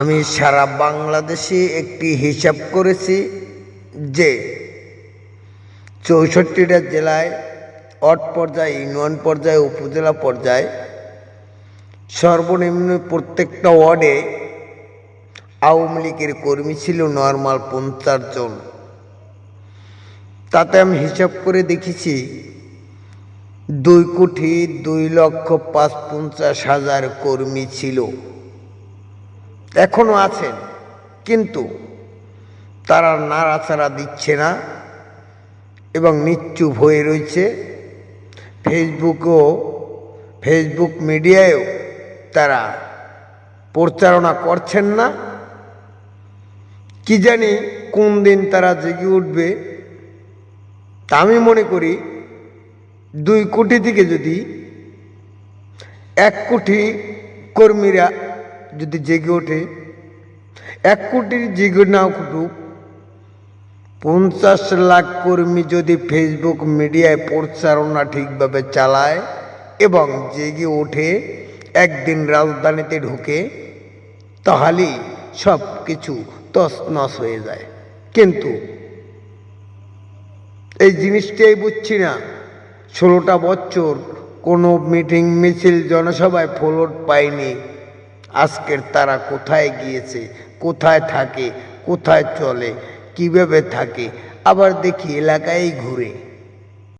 আমি সারা বাংলাদেশে একটি হিসাব করেছি যে 64টা জেলায় ওয়ার্ড পর্যায়ে, ইউনিয়ন পর্যায়ে, উপজেলা পর্যায়ে সর্বনিম্ন প্রত্যেকটা ওয়ার্ডে আওয়ামী লীগের কর্মী ছিল নর্মাল 50 জন। তাতে আমি হিসাব করে দেখেছি 2,02,50,000 কর্মী ছিল, এখনো আছেন, কিন্তু তারা নাড়াচাড়া দিচ্ছে না এবং নিশ্চুপ হয়ে রয়েছে। ফেসবুক মিডিয়ায়ও তারা প্রচারণা করছেন না। কি জানি কোন দিন তারা জেগে উঠবে। তা আমি মনে করি 2 কোটি থেকে যদি 1 কোটি কর্মীরা যদি জেগে ওঠে, 1 কোটির জেগে না উঠুক, 50 লাখ কর্মী যদি ফেসবুক মিডিয়ায় প্রচারণা ঠিকভাবে চালায় এবং জেগে ওঠে, একদিন রাজধানীতে ঢুকে, তাহলেই সব কিছু তছনছ হয়ে যায়। কিন্তু এই জিনিসটাই বুঝছি না। 16টা বছর কোনো মিটিং, মিছিল, জনসভায় ফ্লোট পায়নি। আজকের তারা কোথায় গিয়েছে, কোথায় থাকে, কোথায় চলে, কিভাবে থাকে, আবার দেখি এলাকায় ঘুরে।